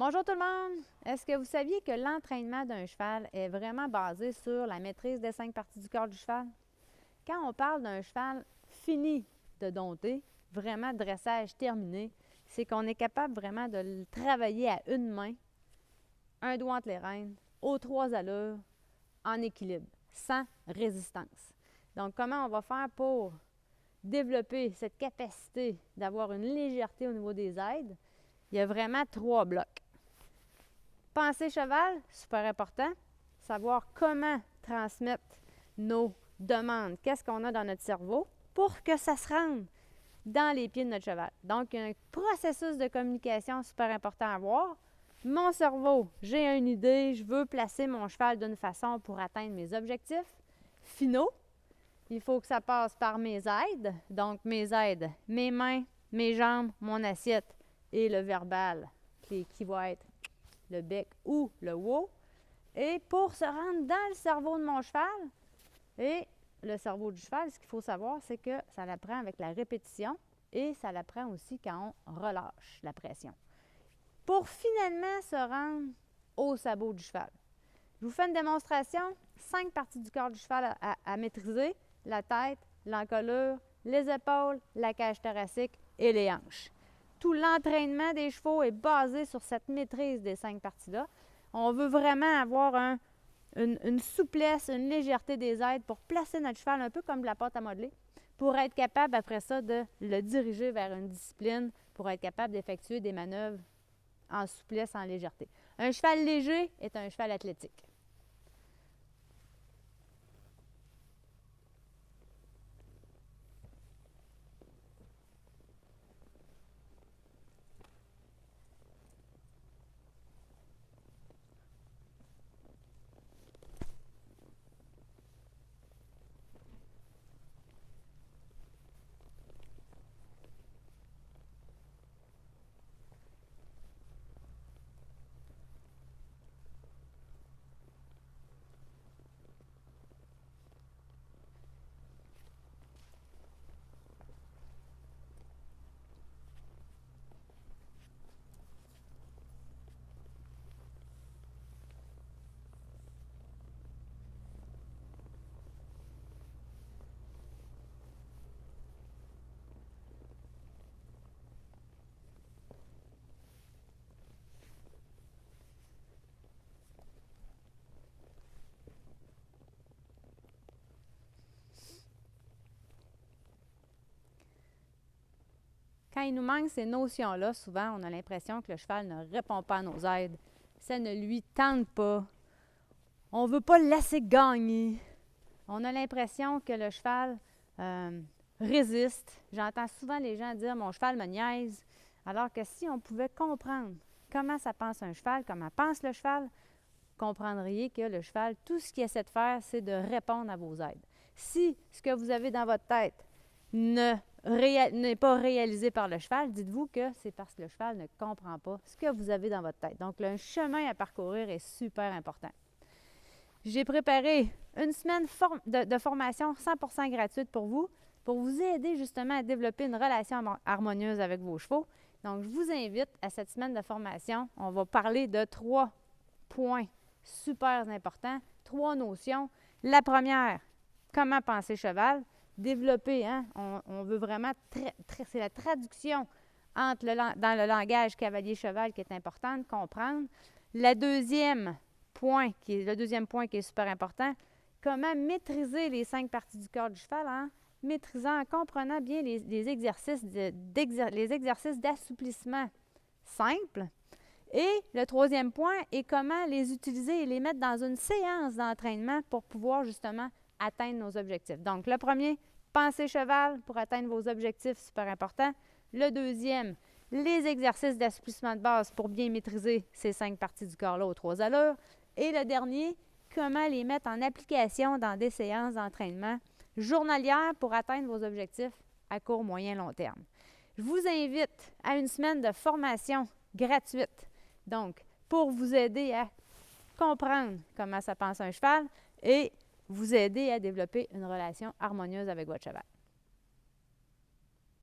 Bonjour tout le monde! Est-ce que vous saviez que l'entraînement d'un cheval est vraiment basé sur la maîtrise des 5 parties du corps du cheval? Quand on parle d'un cheval fini de dompter, vraiment dressage terminé, c'est qu'on est capable vraiment de le travailler à une main, un doigt entre les rênes, aux 3 allures, en équilibre, sans résistance. Donc, comment on va faire pour développer cette capacité d'avoir une légèreté au niveau des aides? Il y a vraiment 3 blocs. Pensée cheval, super important. Savoir comment transmettre nos demandes, qu'est-ce qu'on a dans notre cerveau pour que ça se rende dans les pieds de notre cheval. Donc, il y a un processus de communication super important à avoir. Mon cerveau, j'ai une idée, je veux placer mon cheval d'une façon pour atteindre mes objectifs finaux. Il faut que ça passe par mes aides. Donc, mes aides, mes mains, mes jambes, mon assiette et le verbal qui va être le bec ou le wow. Et pour se rendre dans le cerveau de mon cheval, et le cerveau du cheval, ce qu'il faut savoir, c'est que ça l'apprend avec la répétition et ça l'apprend aussi quand on relâche la pression. Pour finalement se rendre au sabot du cheval. Je vous fais une démonstration, 5 parties du corps du cheval à maîtriser, la tête, l'encolure, les épaules, la cage thoracique et les hanches. Tout l'entraînement des chevaux est basé sur cette maîtrise des 5 parties-là. On veut vraiment avoir une souplesse, une légèreté des aides pour placer notre cheval un peu comme de la pâte à modeler, pour être capable après ça de le diriger vers une discipline, pour être capable d'effectuer des manœuvres en souplesse, en légèreté. Un cheval léger est un cheval athlétique. Quand il nous manque ces notions-là, souvent, on a l'impression que le cheval ne répond pas à nos aides. Ça ne lui tente pas. On ne veut pas le laisser gagner. On a l'impression que le cheval résiste. J'entends souvent les gens dire « mon cheval me niaise ». Alors que si on pouvait comprendre comment ça pense un cheval, comment pense le cheval, vous comprendriez que le cheval, tout ce qu'il essaie de faire, c'est de répondre à vos aides. Si ce que vous avez dans votre tête n'est pas réalisé par le cheval, dites-vous que c'est parce que le cheval ne comprend pas ce que vous avez dans votre tête. Donc, le chemin à parcourir est super important. J'ai préparé une semaine de formation 100% gratuite pour vous aider justement à développer une relation harmonieuse avec vos chevaux. Donc, je vous invite à cette semaine de formation. On va parler de 3 points super importants, 3 notions. La première, comment penser cheval. Développer, hein? On veut vraiment, c'est la traduction dans le langage cavalier-cheval qui est important de comprendre. Le deuxième point qui est super important, comment maîtriser les 5 parties du corps du cheval, hein? En comprenant bien les exercices d'assouplissement simples. Et le troisième point est comment les utiliser et les mettre dans une séance d'entraînement pour pouvoir justement atteindre nos objectifs. Donc, le premier, pensée cheval pour atteindre vos objectifs, super important. Le deuxième, les exercices d'assouplissement de base pour bien maîtriser ces 5 parties du corps-là aux 3 allures. Et le dernier, comment les mettre en application dans des séances d'entraînement journalières pour atteindre vos objectifs à court, moyen, long terme. Je vous invite à une semaine de formation gratuite, donc pour vous aider à comprendre comment ça pense un cheval et vous aider à développer une relation harmonieuse avec votre cheval.